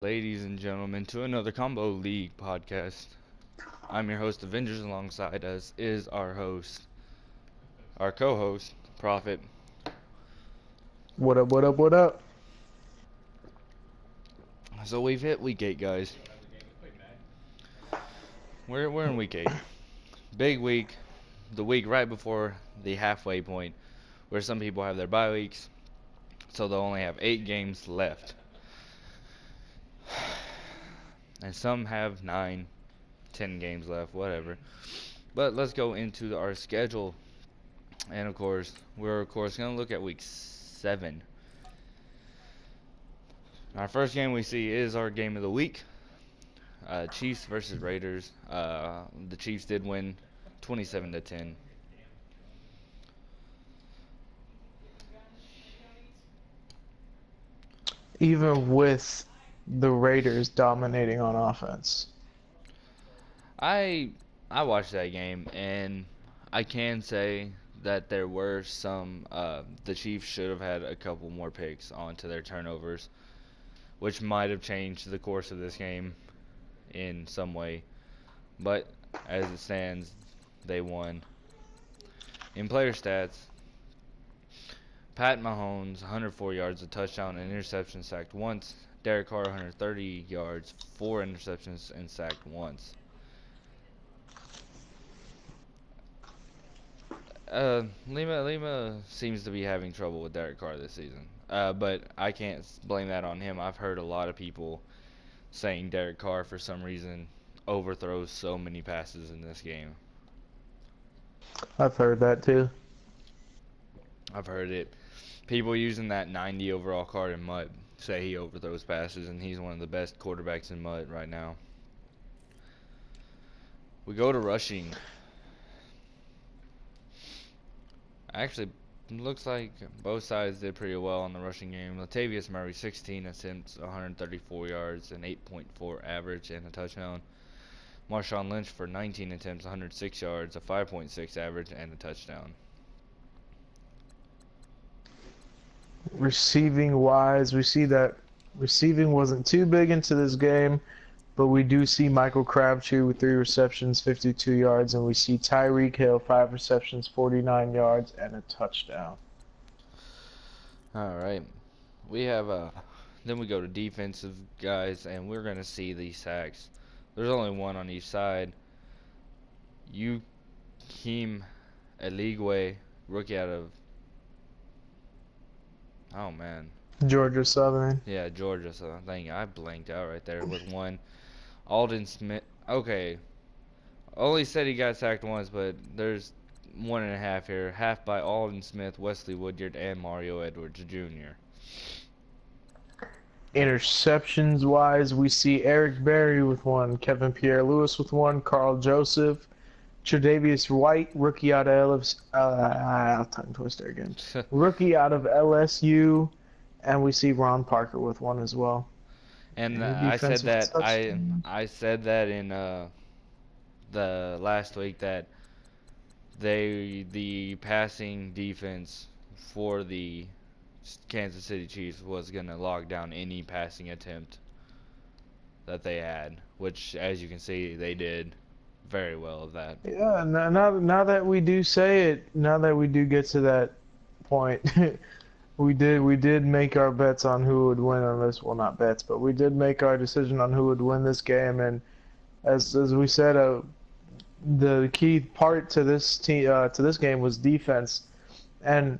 Ladies and gentlemen, to another Combo League podcast. I'm your host, Avengers. Alongside us is our co-host, Prophet. What up, what up, what up? So we've hit week 8, guys. We're in week 8. Big week, the week right before the halfway point, where some people have their bye weeks, so they'll only have 8 games left, and some have 9, 10 games left, whatever. But let's go into our schedule. And of course, we're going to look at week 7. Our first game we see is our game of the week. Chiefs versus Raiders. The Chiefs did win 27-10. Even with the Raiders dominating on offense. I I watched that game, and I can say that there were some. The Chiefs should have had a couple more picks onto their turnovers, which might have changed the course of this game in some way. But as it stands, they won. In player stats, Pat Mahomes, 104 yards, a touchdown, and interception, sacked once. Derek Carr, 130 yards, 4 interceptions, and sacked once. Lima seems to be having trouble with Derek Carr this season. But I can't blame that on him. I've heard a lot of people saying Derek Carr, for some reason, overthrows so many passes in this game. I've heard that too. I've heard it. People using that 90 overall card in MUT say he overthrows passes, and he's one of the best quarterbacks in MUT right now. We go to rushing. Actually, looks like both sides did pretty well on the rushing game. Latavius Murray, 16 attempts, 134 yards, an 8.4 average, and a touchdown. Marshawn Lynch for 19 attempts, 106 yards, a 5.6 average, and a touchdown. Receiving wise, we see that receiving wasn't too big into this game, but we do see Michael Crabtree with 3 receptions, 52 yards, and we see Tyreek Hill, 5 receptions, 49 yards, and a touchdown. All right. We have then we go to defensive guys, and we're gonna see these sacks. There's only one on each side. Yukeem Eligwe, rookie out of, oh man, Georgia Southern. yeah, Georgia. So I think I blanked out right there with one. Alden Smith. Okay, only said he got sacked once, but there's 1.5 here. Half by Alden Smith, Wesley Woodyard, and Mario Edwards Jr. Interceptions wise, we see Eric Berry with 1, Kevin Pierre-Louis with 1, Carl Joseph, Tre'Davious White, rookie out of I'll tongue twister again. Rookie out of LSU, and we see Ron Parker with 1 as well. And Any I said defensive that touchdowns? I said that in the last week that the passing defense for the Kansas City Chiefs was gonna lock down any passing attempt that they had, which, as you can see, they did very well of that. Yeah, now that we do say it, now that we do get to that point, we did make our bets on who would win on this. Well, not bets, but we did make our decision on who would win this game, and as we said, the key part to this game was defense, and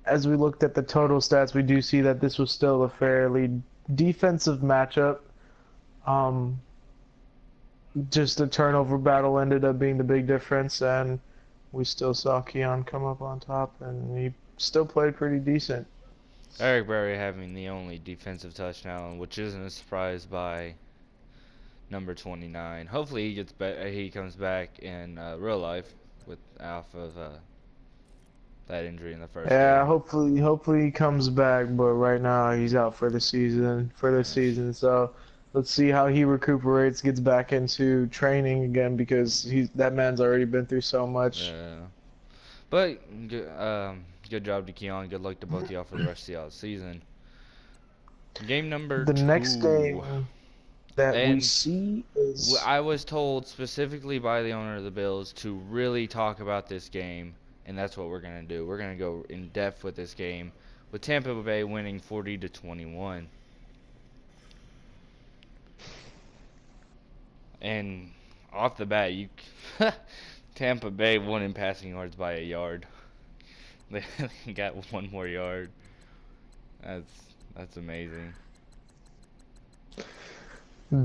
as we looked at the total stats, we do see that this was still a fairly defensive matchup. Um, just the turnover battle ended up being the big difference, and we still saw Keon come up on top, and he still played pretty decent. Eric Berry having the only defensive touchdown, which isn't a surprise by number 29. Hopefully he comes back in real life with off of that injury in the first Yeah, game. hopefully he comes back, but right now he's out for the season. Yes. So let's see how he recuperates, gets back into training again because that man's already been through so much. Yeah. But good job to Keon. Good luck to both of y'all for the rest of y'all's season. Game number The next 2. game that we And see is I was told specifically by the owner of the Bills to really talk about this game, and that's what we're going to do. We're going to go in depth with this game, with Tampa Bay winning 40-21. And off the bat, Tampa Bay won in passing yards by a yard. They got one more yard. That's amazing.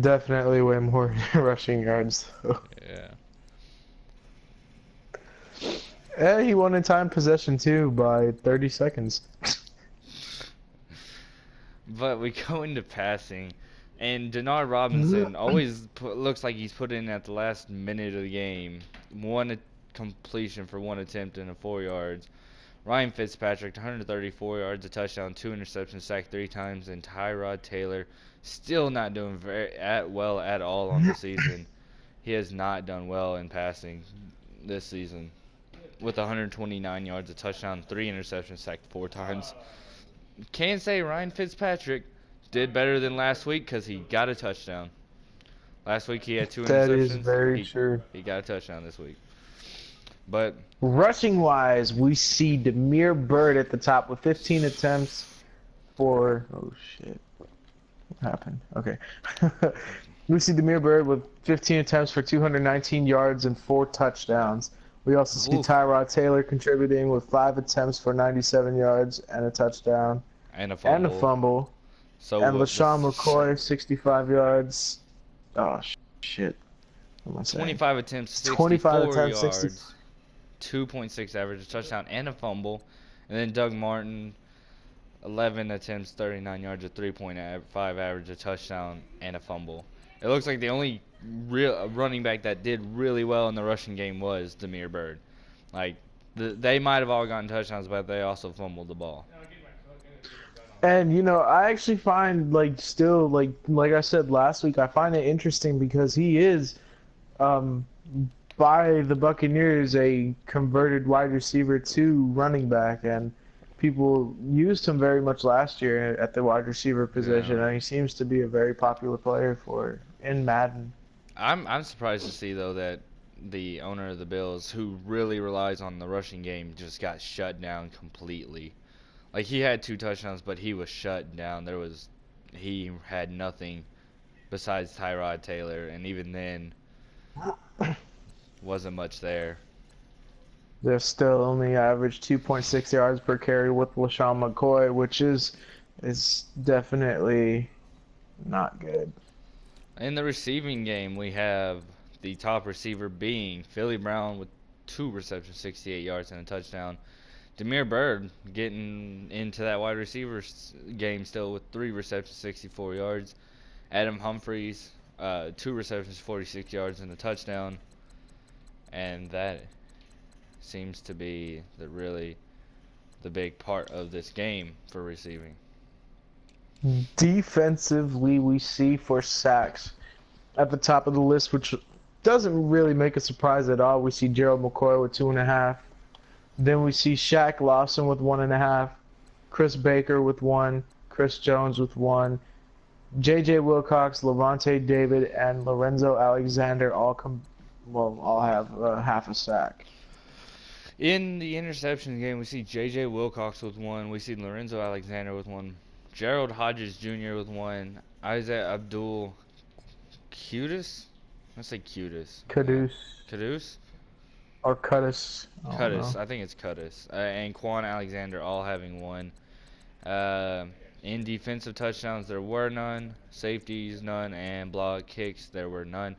definitely way more rushing yards. Yeah. And he won in time possession too by 30 seconds. But we go into passing, and Denard Robinson always looks like he's put in at the last minute of the game. Completion for one attempt and 4 yards. Ryan Fitzpatrick, 134 yards, a touchdown, 2 interceptions, sacked 3 times, and Tyrod Taylor still not doing well at all on the season. He has not done well in passing this season, with 129 yards, a touchdown, 3 interceptions, sacked 4 times. Can't say Ryan Fitzpatrick did better than last week because he got a touchdown. Last week he had 2 That is interceptions. very true. He got a touchdown this week. But Rushing wise, we see Demir Bird at the top with 15 attempts for. Oh shit. What happened? Okay. We see Demir Bird with 15 attempts for 219 yards and 4 touchdowns. We also see Tyrod Taylor contributing with 5 attempts for 97 yards and a touchdown. And a fumble. So And LaShawn McCoy, 65 yards. Oh, shit. What am I saying? 25 attempts, 64 25 attempts, yards, 2.6 average, a touchdown, and a fumble. And then Doug Martin, 11 attempts, 39 yards, a 3.5 average, a touchdown, and a fumble. It looks like the only real running back that did really well in the rushing game was Demir Bird. Like, they might have all gotten touchdowns, but they also fumbled the ball. And I actually find still like I said last week, I find it interesting because he is by the Buccaneers a converted wide receiver to running back, and people used him very much last year at the wide receiver position, and he seems to be a very popular player in Madden. I'm surprised to see though that the owner of the Bills, who really relies on the rushing game, just got shut down completely. Like, he had 2 touchdowns, but he was shut down. He had nothing besides Tyrod Taylor, and even then, wasn't much there. They're still only average 2.6 yards per carry with LaShawn McCoy, which is definitely not good. In the receiving game, we have the top receiver being Philly Brown with 2 receptions, 68 yards, and a touchdown. Demir Bird getting into that wide receiver game still with 3 receptions, 64 yards. Adam Humphries, 2 receptions, 46 yards, and a touchdown. And that seems to be the big part of this game for receiving. Defensively, we see for sacks at the top of the list, which doesn't really make a surprise at all. We see Gerald McCoy with 2.5. Then we see Shaq Lawson with 1.5, Chris Baker with 1, Chris Jones with 1, J.J. Wilcox, Levante David, and Lorenzo Alexander all have half a sack. In the interception game, we see J.J. Wilcox with 1, we see Lorenzo Alexander with 1, Gerald Hodges Jr. with 1, Isaac Abdul Qudus? Let's say Qudus. Qudus? Or Cuttis. I think it's Cuttis. And Quan Alexander all having 1. In defensive touchdowns, there were none. Safeties, none. And block kicks, there were none.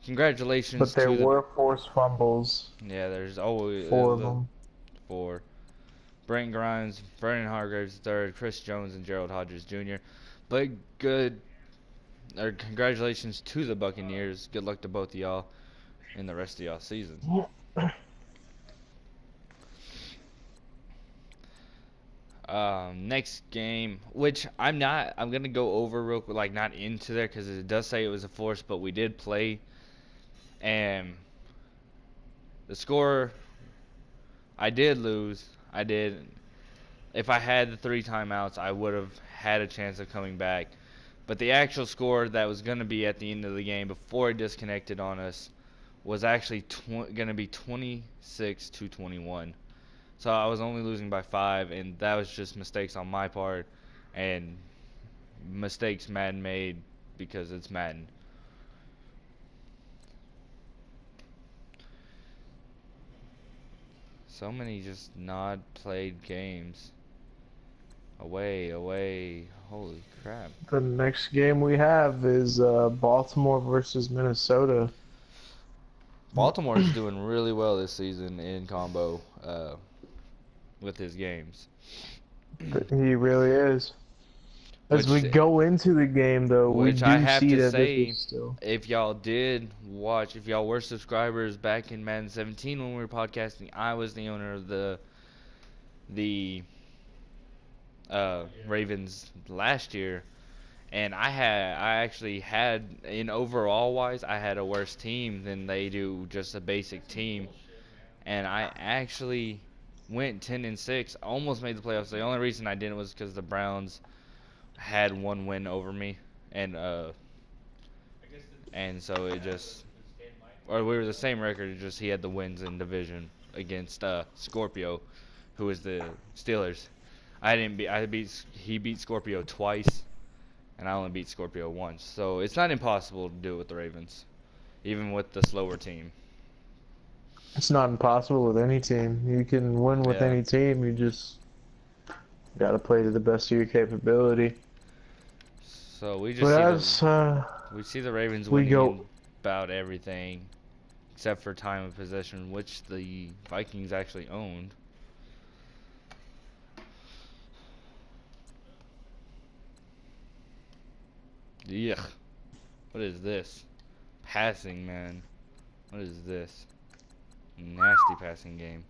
Congratulations. But there were forced fumbles. Yeah, there's always 4 of them. 4. Brent Grimes, Vernon Hargraves III, Chris Jones, and Gerald Hodges Jr. But congratulations to the Buccaneers. Good luck to both of y'all in the rest of y'all's season. Next game, which I'm gonna go over real quick, like not into there because it does say it was a force, but we did play, and the score, I did lose. I did. If I had the 3 timeouts, I would have had a chance of coming back. But the actual score that was going to be at the end of the game before he disconnected on us was actually going to be 26-21. So I was only losing by 5, and that was just mistakes on my part and mistakes Madden made because it's Madden. So many just not played games. Away. Holy crap. The next game we have is Baltimore versus Minnesota. Baltimore is doing really well this season in combo with his games. He really is. As we Which, go into the game, though, we which I do have see to that this say, is still. if y'all did watch, if y'all were subscribers back in Madden 17 when we were podcasting, I was the owner of the Ravens last year, and I actually had, in overall wise, I had a worse team than they do, just a basic team, and I actually went 10-6, almost made the playoffs. The only reason I didn't was because the Browns had one win over me, and so it just, or we were the same record, just he had the wins in division against Scorpio, who was the Steelers. He beat Scorpio twice, and I only beat Scorpio once. So it's not impossible to do it with the Ravens, even with the slower team. It's not impossible with any team. You can win with Yeah. any team. You just got to play to the best of your capability. So we just But see the Ravens we winning go- in about everything except for time of possession, which the Vikings actually owned. Yuck. What is this? Passing, man. What is this? Nasty passing game.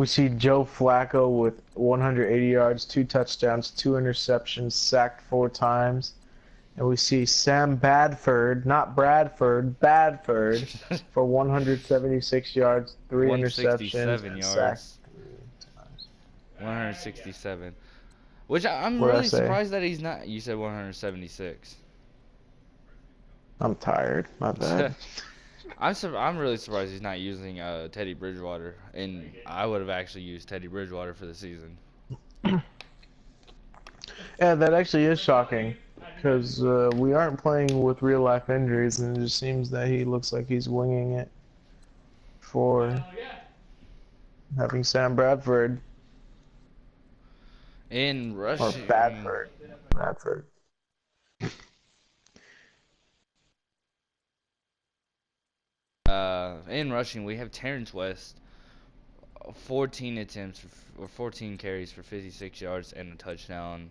we see Joe Flacco with 180 yards, 2 touchdowns, 2 interceptions, sacked 4 times. And we see Sam Badford, not Bradford, Badford, for 176 yards, 3 interceptions, 167 and yards. sacked 3 times. 167. Which I'm What'd I really say? surprised that he's not. You said 176. I'm tired. My bad. I'm really surprised he's not using Teddy Bridgewater, and I would have actually used Teddy Bridgewater for the season. Yeah, that actually is shocking, because we aren't playing with real life injuries, and it just seems that he looks like he's winging it for having Sam Bradford In or rushing, Bradford. we have Terrence West, 14 attempts or 14 carries for 56 yards and a touchdown.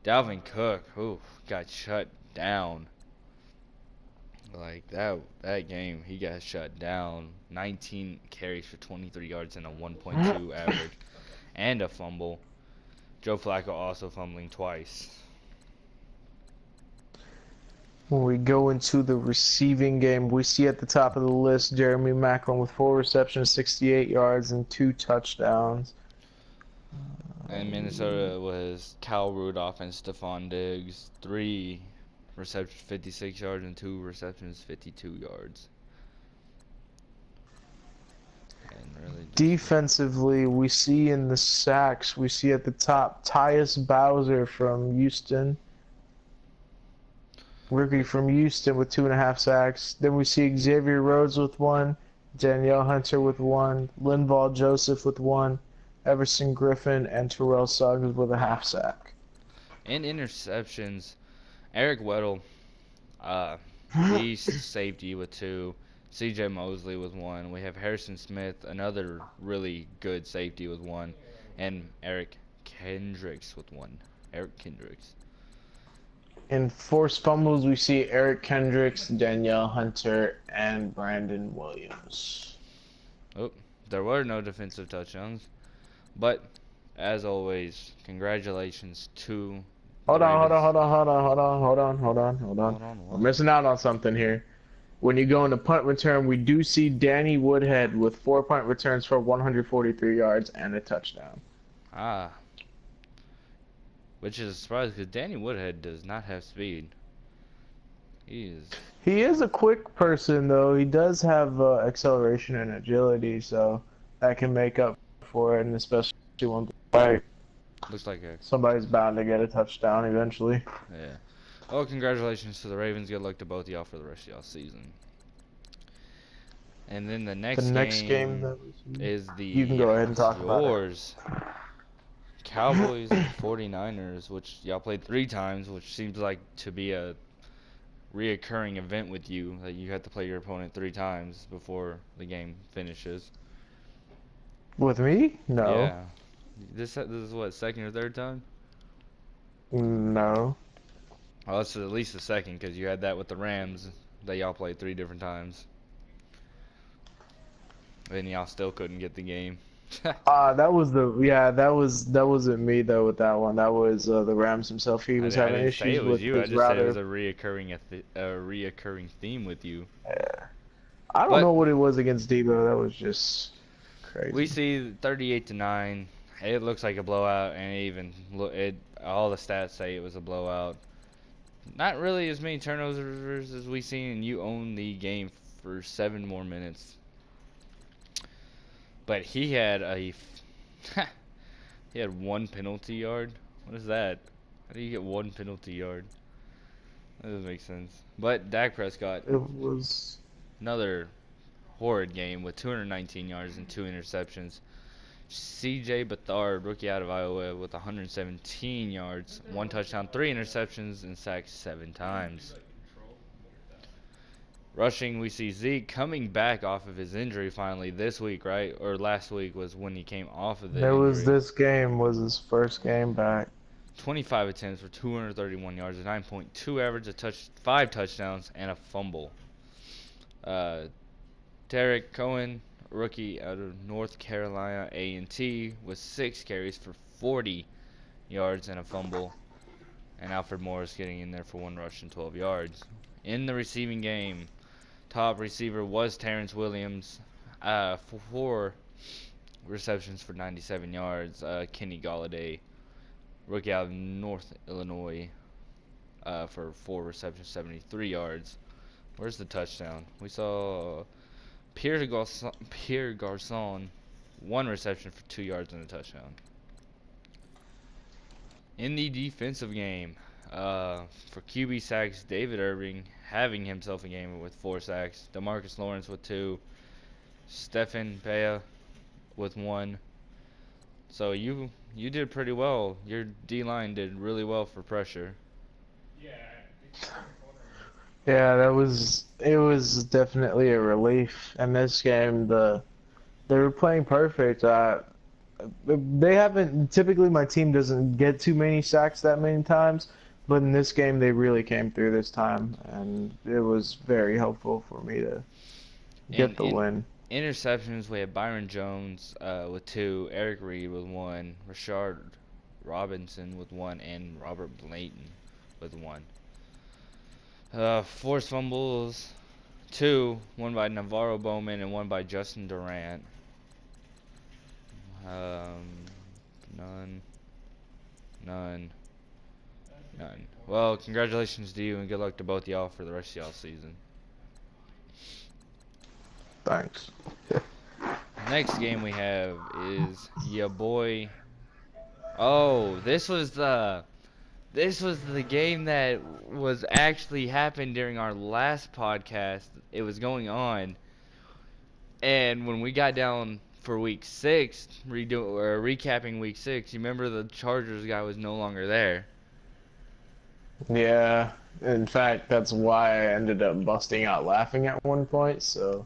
Dalvin Cook, got shut down. Like that game, he got shut down. 19 carries for 23 yards and a 1.2 average, and a fumble. Joe Flacco also fumbling twice. When we go into the receiving game, we see at the top of the list Jeremy Maclin with 4 receptions, 68 yards, and 2 touchdowns. And Minnesota was Cal Rudolph and Stephon Diggs, 3 receptions, 56 yards, and 2 receptions, 52 yards. And really Defensively, we see in the sacks, we see at the top Tyus Bowser from Houston. Rookie from Houston with 2.5 sacks. Then we see Xavier Rhodes with 1, Danielle Hunter with 1, Linval Joseph with 1, Everson Griffin and Terrell Suggs with a 1/2 sack. and interceptions, Eric Weddle, he's safety with 2. C.J. Mosley with 1. We have Harrison Smith, another really good safety with 1, and Eric Kendricks with 1. Eric Kendricks. In forced fumbles, we see Eric Kendricks, Danielle Hunter, and Brandon Williams. Oh, there were no defensive touchdowns, but as always, congratulations to Hold the on. Ravens. We're missing out on something here. When you go into punt return, we do see Danny Woodhead with 4 punt returns for 143 yards and a touchdown. which is a surprise because Danny Woodhead does not have speed. He is. He is a quick person, though. He does have acceleration and agility, so that can make up for it, and especially when like, Looks like a. somebody's bound to get a touchdown eventually. Yeah. Oh, congratulations to the Ravens. Good luck to both of y'all for the rest of y'all season. And then the The next next game game that we see, is you can the go ahead and talk about it. yours Cowboys and 49ers, which y'all played 3 times, which seems like to be a reoccurring event with you, that you have to play your opponent 3 times before the game finishes. With me? No. Yeah. This is what, second or third time? No. Well, that's at least the second, because you had that with the Rams that y'all played 3 different times. And y'all still couldn't get the game. That was that wasn't me though with that one. That was the Rams himself. He was I having didn't say issues it was with you. I his just said it was router. a reoccurring theme with you. Yeah. I don't But know what it was against Debo. That was just we crazy. see 38-9. It looks like a blowout, and all the stats say it was a blowout. Not really as many turnovers as we seen, and you own the game for 7 more minutes. But he had he had 1 penalty yard. What is that? How do you get 1 penalty yard? That doesn't make sense. But Dak Prescott, It was another horrid game with 219 yards and 2 interceptions. C.J. Beathard, rookie out of Iowa, with 117 yards, 1 touchdown, 3 interceptions, and sacked 7 times. Rushing, we see Zeke coming back off of his injury finally this week, right? Or last week was when he came off of the There was injury. this game was his first game back. 25 attempts for 231 yards, a 9.2 average, 5 touchdowns, and a fumble. Derek Cohen, rookie out of North Carolina A&T, with 6 carries for 40 yards and a fumble. And Alfred Morris getting in there for 1 rush and 12 yards. In the receiving game, top receiver was Terrence Williams, 4 receptions for 97 yards. Kenny Galladay, rookie out of North Illinois, for 4 receptions, 73 yards. Where's the touchdown? We saw Pierre Garçon, 1 reception for 2 yards and a touchdown. In the defensive game, for QB sacks, David Irving having himself a game with 4 sacks, DeMarcus Lawrence with 2, Stephen Pea with 1. So you did pretty well. Your D-line did really well for pressure. Yeah, it was definitely a relief. And this game, they were playing perfect. They haven't typically my team doesn't get too many sacks that many times, but in this game they really came through this time, and it was very helpful for me to And get the in win. interceptions, we have Byron Jones with 2, Eric Reed with 1, Rashard Robinson with 1, and Robert Blayton with 1. Forced fumbles, 2, one by Navarro Bowman and 1 by Justin Durant. None, none, none. Well, congratulations to you and good luck to both y'all for the rest of y'all season. Thanks. Next game we have is ya boy. Oh, this was the game that was actually happened during our last podcast. It was going on, and when we got down for week 6, recapping week 6, you remember the Chargers guy was no longer there. Yeah, in fact, that's why I ended up busting out laughing at one point. So,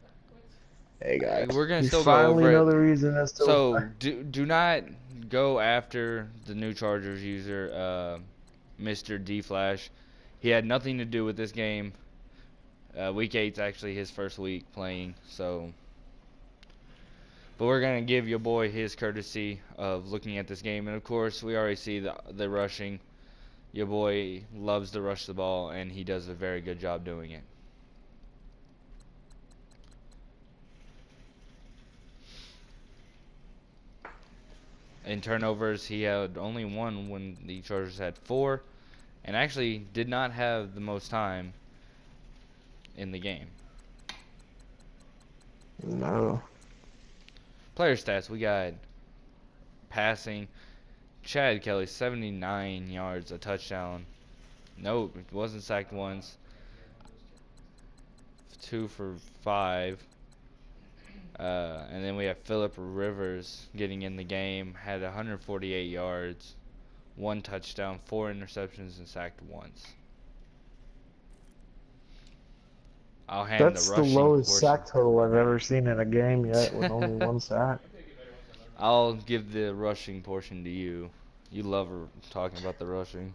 hey guys, We're gonna you still go finally over know it. the reason as to So why. do not go after the new Chargers user, Mr. D Flash. He had nothing to do with this game. Week 8's actually his first week playing, so. But we're gonna give your boy his courtesy of looking at this game, and of course we already see the rushing. Your boy loves to rush the ball, and he does a very good job doing it. In turnovers, he had only one when the Chargers had four, and actually did not have the most time in the game. No. Player stats, we got passing. Chad Kelly, 79 yards, a touchdown. Nope, it wasn't sacked once. 2 for 5. And then we have Phillip Rivers getting in the game, had 148 yards, 1 touchdown, 4 interceptions, and sacked once. I'll hand the That's the rushing lowest portion. sack total I've ever seen in a game yet, with only one sack. I'll give the rushing portion to you. You love talking about the rushing.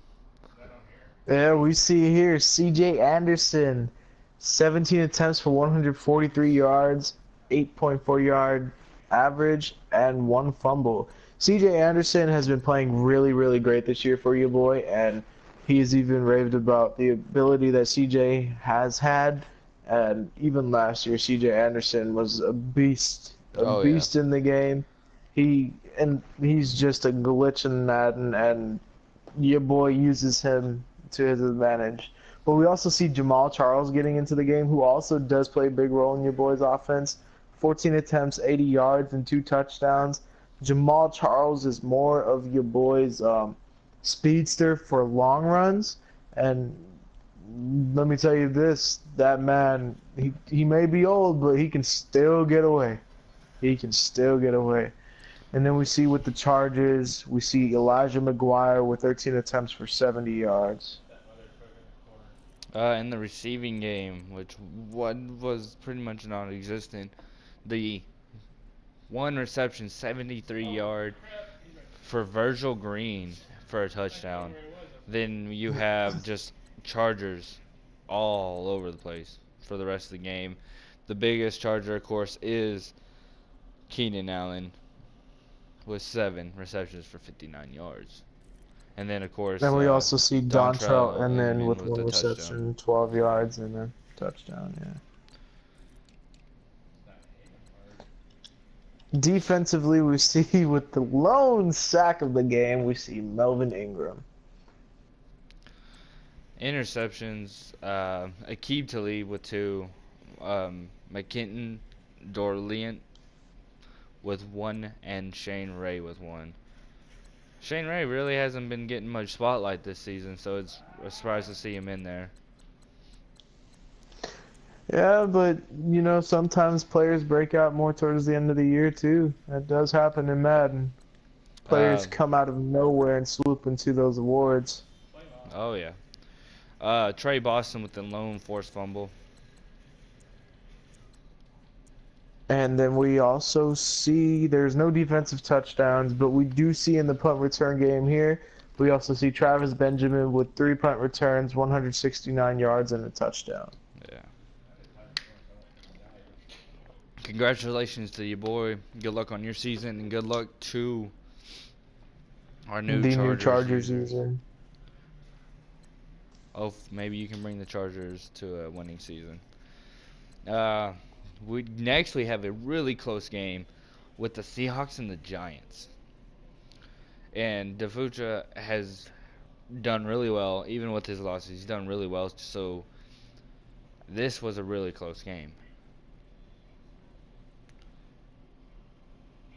Yeah, we see here C.J. Anderson, 17 attempts for 143 yards, 8.4 yard average, and 1 fumble. C.J. Anderson has been playing really, really great this year for you, boy, and he's even raved about the ability that C.J. has had. And even last year, C.J. Anderson was a Oh yeah. beast in the game. He's just a glitch in Madden, and your boy uses him to his advantage. But we also see Jamal Charles getting into the game, who also does play a big role in your boy's offense. 14 attempts, 80 yards, and 2 touchdowns. Jamal Charles is more of your boy's speedster for long runs. And let me tell you this, that man, he may be old, but he can still get away. He can still get away. And then we see with the Chargers, we see Elijah McGuire with 13 attempts for 70 yards. In the receiving game, which was pretty much non-existent, the 1 reception, 73-yard for Virgil Green for a touchdown. Then you have just Chargers all over the place for the rest of the game. The biggest Charger, of course, is Keenan Allen with 7 receptions for 59 yards. And then, of course, Then we also see Dontrell Dontrell Inman Inman with with one a touchdown. reception, 12 yards, and a touchdown. Yeah. Defensively, we see with the lone sack of the game, we see Melvin Ingram. Interceptions, Aqib Talib with 2, McKinton Dorleant with 1, and Shane Ray with 1. Shane Ray really hasn't been getting much spotlight this season, so it's a surprise to see him in there. Yeah, but sometimes players break out more towards the end of the year too. That does happen in Madden. Players Uh, come out of nowhere and swoop into those awards. oh yeah. Trey Boston with the lone forced fumble. And then we also see there's no defensive touchdowns, but we do see in the punt return game here, we also see Travis Benjamin with 3 punt returns, 169 yards, and a touchdown. Yeah. Congratulations to you, boy. Good luck on your season, and good luck to our new The new Chargers Chargers user. user. Oh, maybe you can bring the Chargers to a winning season. Next we have a really close game with the Seahawks and the Giants. And DeFucha has done really well, even with his losses. He's done really well, so this was a really close game.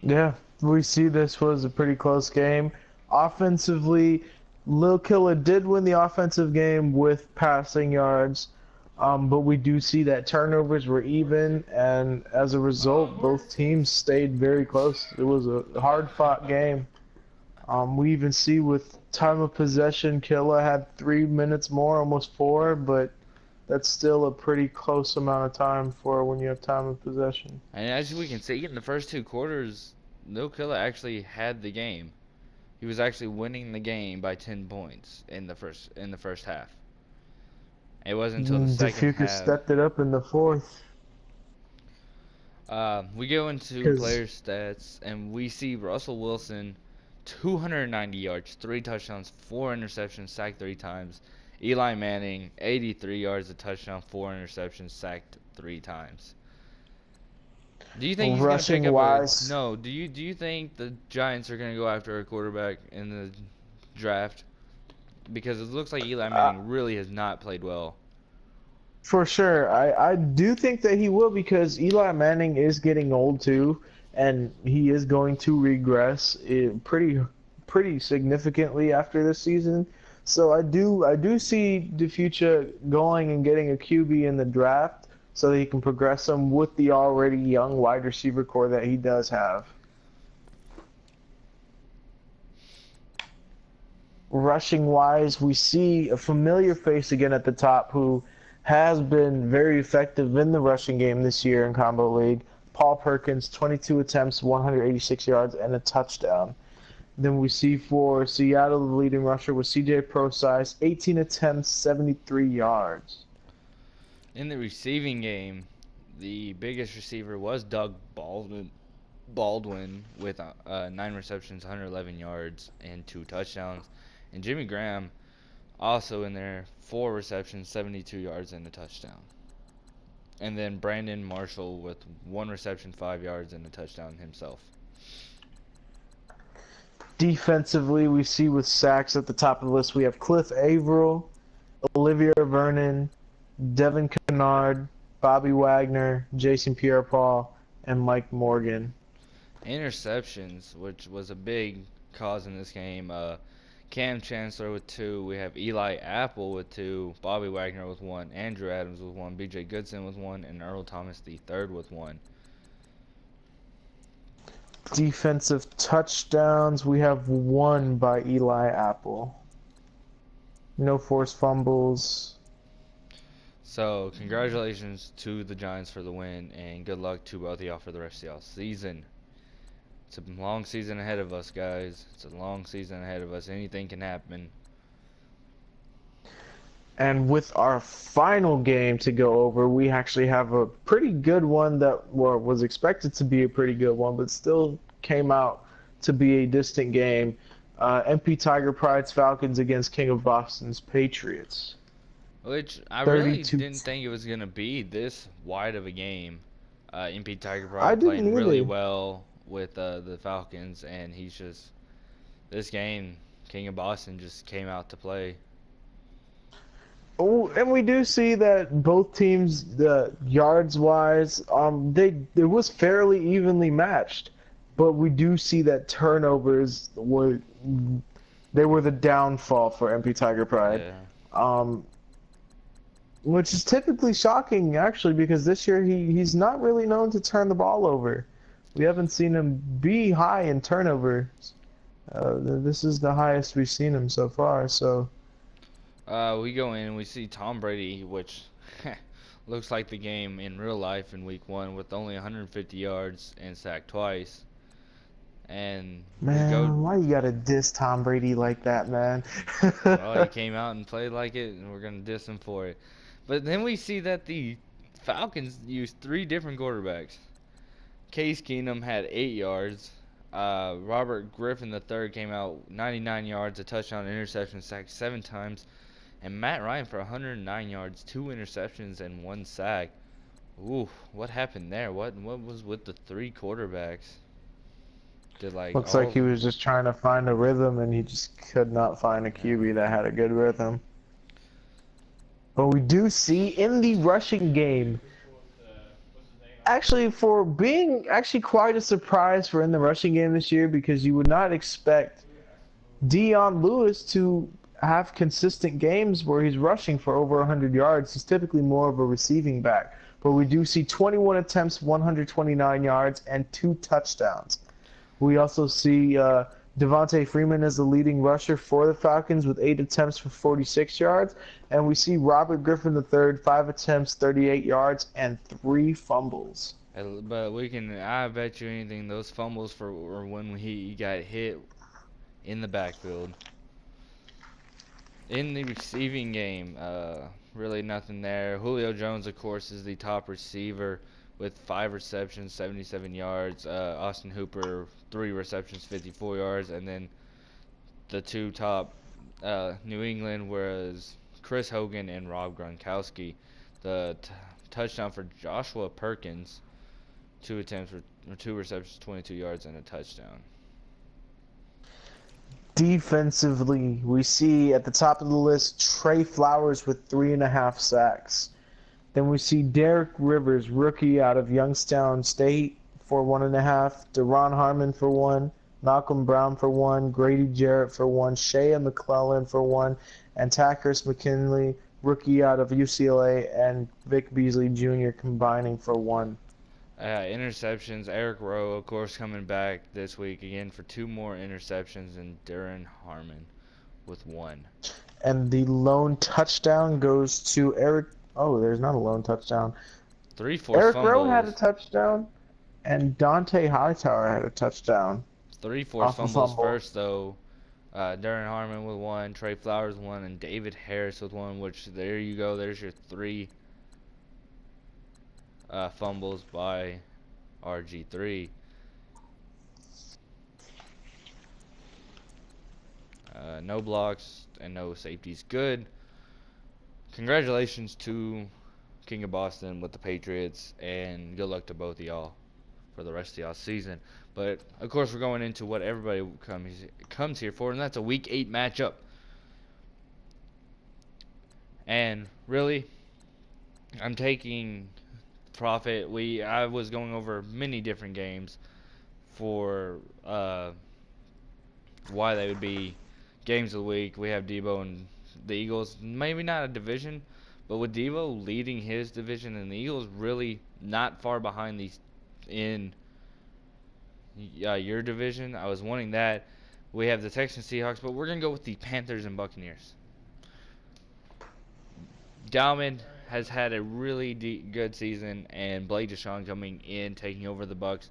Yeah, we see this was a pretty close game. Offensively, Lil Killa did win the offensive game with passing yards, but we do see that turnovers were even, and as a result, both teams stayed very close. It was a hard-fought game. We even see with time of possession, Killa had 3 minutes more, almost 4, but that's still a pretty close amount of time for when you have time of possession. And as we can see in the first 2 quarters, Lil Killa actually had the game. He was actually winning the game by 10 points in the first half. It wasn't until the second DeFuca half. stepped it up in the fourth. We go into player stats, and we see Russell Wilson, 290 yards, 3 touchdowns, 4 interceptions, sacked 3 times. Eli Manning, 83 yards, a touchdown, 4 interceptions, sacked 3 times. Do you think he's gonna pick Rushing up a wise, no? Do you think the Giants are gonna go after a quarterback in the draft? Because it looks like Eli uh, Manning really has not played well. for sure. I do think that he will because Eli Manning is getting old too, and he is going to regress pretty significantly after this season. So I do see the future going and getting a QB in the draft so that he can progress him with the already young wide receiver core that he does have. Rushing wise, we see a familiar face again at the top who has been very effective in the rushing game this year in Combo League. Paul Perkins, 22 attempts, 186 yards, and a touchdown. Then we see for Seattle, the leading rusher was CJ Procise, 18 attempts, 73 yards. In the receiving game, the biggest receiver was Doug Baldwin with 9 receptions, 111 yards, and 2 touchdowns. And Jimmy Graham also in there, 4 receptions, 72 yards, and a touchdown. And then Brandon Marshall with 1 reception, 5 yards, and a touchdown himself. Defensively, we see with sacks at the top of the list, we have Cliff Averill, Olivier Vernon, Devin Kennard, Bobby Wagner, Jason Pierre-Paul, and Mike Morgan. Interceptions, which was a big cause in this game. Cam Chancellor with 2. We have Eli Apple with 2. Bobby Wagner with 1. Andrew Adams with 1. B.J. Goodson with 1. And Earl Thomas the third with 1. Defensive touchdowns, we have one by Eli Apple. No forced fumbles. So, congratulations to the Giants for the win, and good luck to both of y'all for the rest of y'all season. It's a long season ahead of us, guys. It's a long season ahead of us. Anything can happen. And with our final game to go over, we actually have a pretty good one that was expected to be a pretty good one, but still came out to be a distant game. MP Tiger Pride's Falcons against King of Boston's Patriots. Which I really 32. didn't think it was going to be this wide of a game. MP Tiger I Pride didn't playing really either. well with the Falcons, and this game, King of Boston just came out to play. Oh, and we do see that both teams, the yards wise, it was fairly evenly matched, but we do see that turnovers were the downfall for MP Tiger Pride, Yeah. um, which is typically shocking actually because this year he's not really known to turn the ball over. We haven't seen him be high in turnovers. This is the highest we've seen him so far, so. We go in and we see Tom Brady, which looks like the game in real life in week 1 with only 150 yards and sacked twice. And we go, Man, why you gotta diss Tom Brady like that, man? well, he came out and played like it, and we're going to diss him for it. But then we see that the Falcons used 3 different quarterbacks. Case Keenum had 8 yards. Robert Griffin III came out 99 yards, a touchdown, interception, sacked 7 times. And Matt Ryan for 109 yards, 2 interceptions, and 1 sack. Ooh, what happened there? What was with the 3 quarterbacks? Did like Looks like all he was just trying to find a rhythm and he just could not find a yeah. QB that had a good rhythm. But we do see in the rushing game, actually for being actually quite a surprise for in the rushing game this year because you would not expect Dion Lewis to have consistent games where he's rushing for over 100 yards. He's typically more of a receiving back. But we do see 21 attempts, 129 yards, and 2 touchdowns. We also see Devontae Freeman as the leading rusher for the Falcons with 8 attempts for 46 yards. And we see Robert Griffin III, 5 attempts, 38 yards, and 3 fumbles. But I bet you anything, those fumbles were when he got hit in the backfield. In the receiving game, really nothing there. Julio Jones, of course, is the top receiver with 5 receptions, 77 yards. Austin Hooper, 3 receptions, 54 yards. And then the 2 top New England was Chris Hogan and Rob Gronkowski. The touchdown for Joshua Perkins 2 attempts for 2 receptions, 22 yards, and a touchdown. Defensively, we see at the top of the list Trey Flowers with 3.5 sacks. Then we see Derek Rivers, rookie out of Youngstown State, for 1.5. Deron Harmon for 1. Malcolm Brown for 1. Grady Jarrett for 1. Shea McClellan for 1. And Takers McKinley, rookie out of UCLA, and Vic Beasley Jr. combining for 1. Interceptions. Eric Rowe, of course, coming back this week again for 2 more interceptions, and Darren Harmon with 1. And the lone touchdown goes to Eric. Oh, there's not a lone touchdown. 3 forced Eric fumbles. Rowe had a touchdown, and Dante Hightower had a touchdown. 3 forced off a fumbles fumble. first, though. Darren Harmon with 1, Trey Flowers 1, and David Harris with 1, which there you go. There's your 3 fumbles by RG3. No blocks and no safeties. Good. Congratulations to King of Boston with the Patriots, and good luck to both of y'all for the rest of y'all's season. But of course, we're going into what everybody comes here for, and that's a Week 8 matchup. And really, I'm taking profit. I was going over many different games for why they would be games of the week. We have Debo and the Eagles, maybe not a division, but with Debo leading his division and the Eagles really not far behind these in your division, I was wanting that. We have the Texans, Seahawks, but we're going to go with the Panthers and Buccaneers. Dalman has had a really good season, and Blake Deshaun coming in, taking over the Bucs.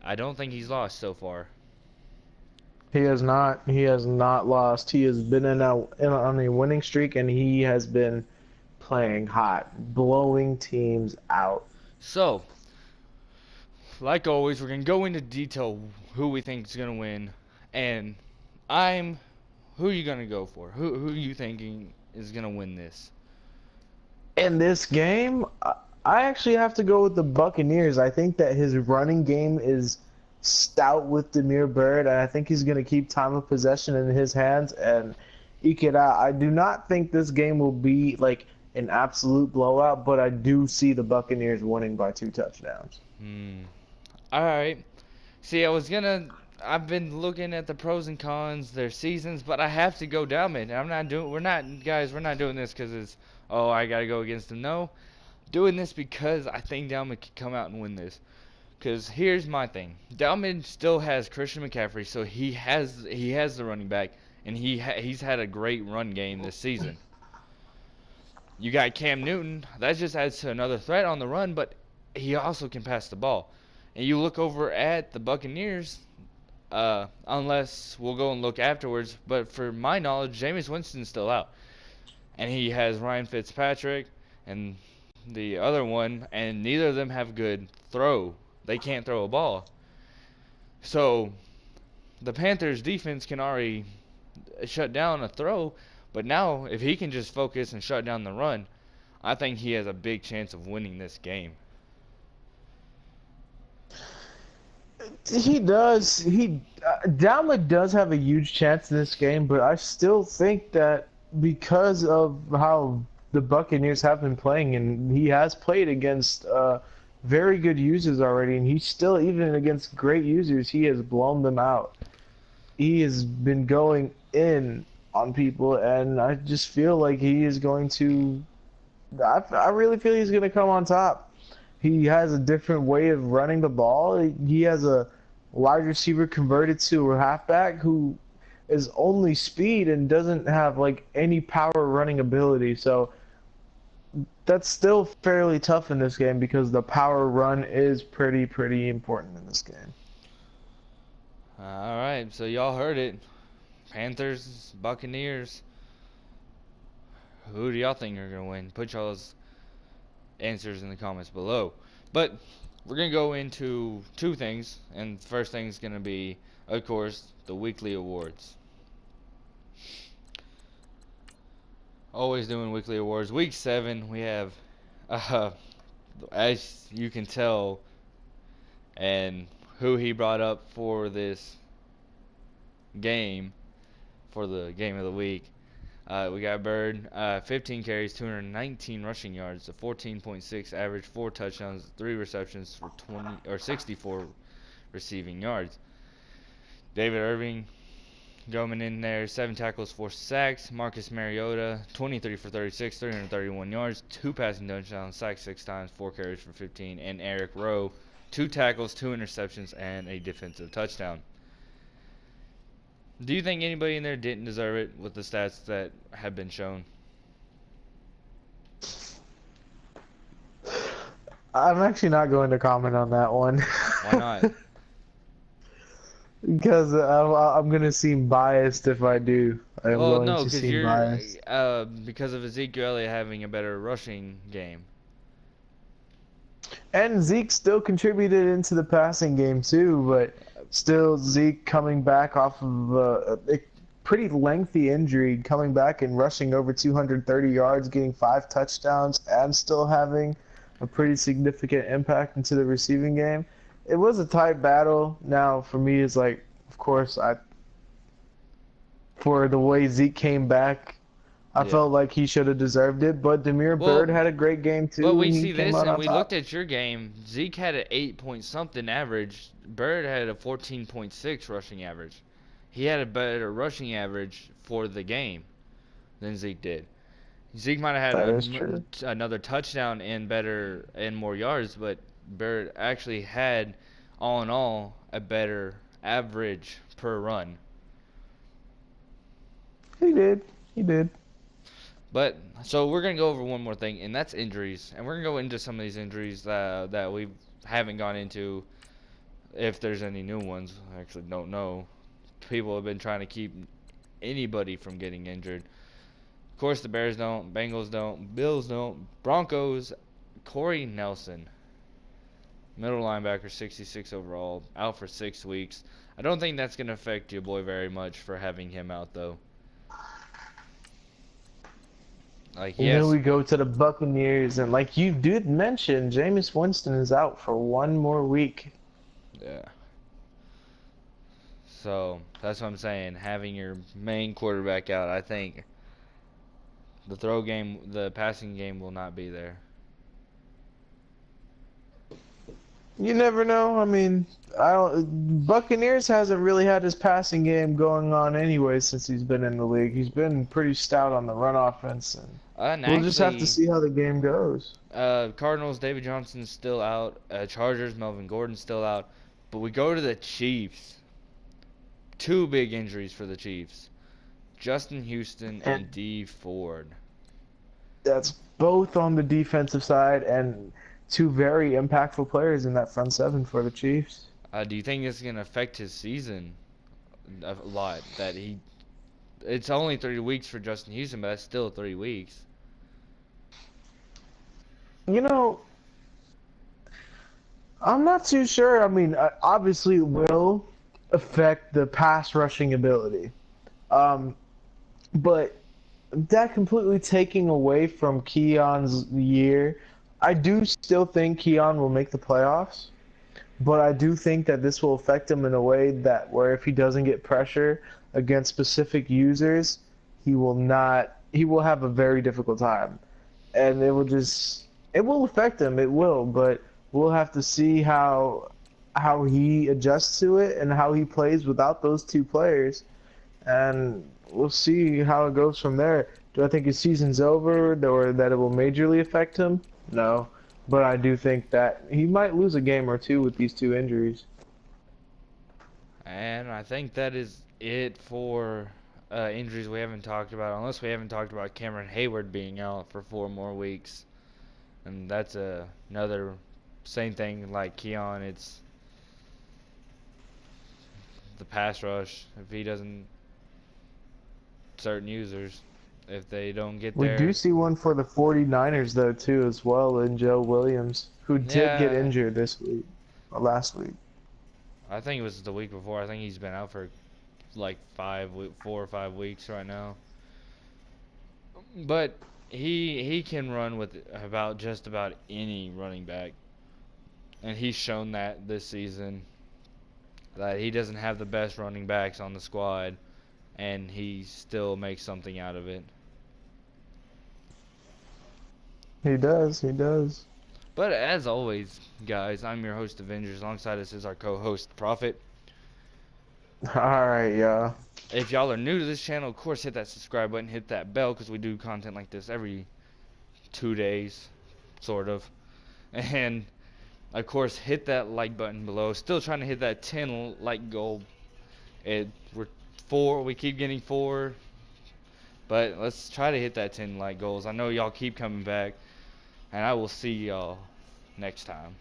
I don't think he's lost so far. He has not. He has not lost. He has been on a winning streak, and he has been playing hot, blowing teams out. So, like always, we're going to go into detail who we think is going to win. And who are you going to go for? Who are you thinking is going to win this? In this game, I actually have to go with the Buccaneers. I think that his running game is stout with Damiere Byrd, and I think he's going to keep time of possession in his hands and eke it out. I do not think this game will be like an absolute blowout, but I do see the Buccaneers winning by 2 touchdowns. All right. See, I've been looking at the pros and cons, their seasons, but I have to go Dalman. We're not doing this because it's, oh, I got to go against them. No, doing this because I think Dalman can come out and win this. Because here's my thing. Dalman still has Christian McCaffrey, so he has the running back, and he's had a great run game this season. You got Cam Newton. That just adds to another threat on the run, but he also can pass the ball. And you look over at the Buccaneers, unless we'll go and look afterwards, but for my knowledge, Jameis Winston's still out. And he has Ryan Fitzpatrick and the other one, and neither of them have good throw. They can't throw a ball. So the Panthers defense can already shut down a throw, but now if he can just focus and shut down the run, I think he has a big chance of winning this game. He does. Dalman does have a huge chance in this game, but I still think that because of how the Buccaneers have been playing, and he has played against very good users already, and he's still, even against great users, he has blown them out. He has been going in on people, and I just feel like he is going to. I really feel he's going to come on top. He has a different way of running the ball. He has a wide receiver converted to a halfback who is only speed and doesn't have like any power running ability. So that's still fairly tough in this game because the power run is pretty important in this game. All right, so y'all heard it. Panthers, Buccaneers. Who do y'all think are going to win? Put y'all's answers in the comments below. But we're going to go into 2 things, and the first thing is going to be, of course, the weekly awards. Always doing weekly awards. Week 7, we have, as you can tell, And who he brought up for this game, for the game of the week, we got Bird, 15 carries, 219 rushing yards, a 14.6 average, 4 touchdowns, 3 receptions for 64 receiving yards. David Irving going in there, 7 tackles, 4 sacks. Marcus Mariota, 23 for 36, 331 yards, 2 passing touchdowns, sacked 6 times, 4 carries for 15. And Eric Rowe, 2 tackles, 2 interceptions, and a defensive touchdown. Do you think anybody in there didn't deserve it with the stats that have been shown? I'm actually not going to comment on that one. Why not? Because I'm gonna seem biased if I do. I'm Well, going no, to because seem you're biased. because of Ezekiel Elliott having a better rushing game. And Zeke still contributed into the passing game too, but still Zeke coming back off of a pretty lengthy injury, coming back and rushing over 230 yards, getting 5 touchdowns, and still having a pretty significant impact into the receiving game. It was a tight battle. Now for me, it's like, of course, for the way Zeke came back, I Yeah. felt like he should have deserved it. But Demir Bird Well, had a great game but too, we and he see came this, out and on we looked top. at your game. Zeke had an 8 point something average. Bird had a 14.6 rushing average. He had a better rushing average for the game than Zeke did. Zeke might have That had is true. another touchdown and better and more yards, but Bird actually had, all in all, a better average per run. He did. He did. But so we're gonna go over one more thing, and that's injuries, and we're gonna go into some of these injuries that we haven't gone into. If there's any new ones, I actually don't know. People have been trying to keep anybody from getting injured. Of course, the Bears don't, Bengals don't, Bills don't, Broncos. Corey Nelson, middle linebacker, 66 overall, out for 6 weeks. I don't think that's gonna affect your boy very much for having him out though. Like And then yes, we go to the Buccaneers, and like you did mention, Jameis Winston is out for one more week. yeah. So that's what I'm saying. Having your main quarterback out, I think the passing game will not be there. You never know. I mean, I don't. Buccaneers hasn't really had his passing game going on anyway since he's been in the league. He's been pretty stout on the run offense, and And we'll just have to actually, see how the game goes. Cardinals, David Johnson's still out. Chargers, Melvin Gordon's still out. But we go to the Chiefs. 2 big injuries for the Chiefs. Justin Houston And and D Ford. that's both on the defensive side and two very impactful players in that front seven for the Chiefs. Do you think this is gonna affect his season a lot? It's only 3 weeks for Justin Houston, but that's still 3 weeks. You know, I'm not too sure. I mean, obviously, it will affect the pass rushing ability. Um, but that completely taking away from Keon's year, I do still think Keon will make the playoffs. But I do think that this will affect him in a way that where if he doesn't get pressure against specific users, he will have a very difficult time. And it will affect him, it will, but we'll have to see how he adjusts to it and how he plays without those two players. And we'll see how it goes from there. Do I think his season's over or that it will majorly affect him? No. But I do think that he might lose a game or two with these two injuries. And I think that is it for injuries we haven't talked about, unless we haven't talked about Cameron Hayward being out for 4 more weeks. And that's another same thing like Keon. It's the pass rush. If he doesn't, certain users, if they don't get We do there, see one for the 49ers, though, too, as well, in Joe Williams, who did get yeah, injured this week, or last week. I think it was the week before. I think he's been out for like 4 or 5 weeks right now. But he can run with about just about any running back. and he's shown that this season that he doesn't have the best running backs on the squad, and he still makes something out of it. He does. He does. But as always, guys, I'm your host Avengers. Alongside us is our co-host Prophet. All right, y'all. If y'all are new to this channel, of course, hit that subscribe button, hit that bell, because we do content like this every 2 days, sort of. And of course, hit that like button below. Still trying to hit that 10 like goal. We're 4. We keep getting 4, but let's try to hit that 10 like goals. I know y'all keep coming back, and I will see y'all next time.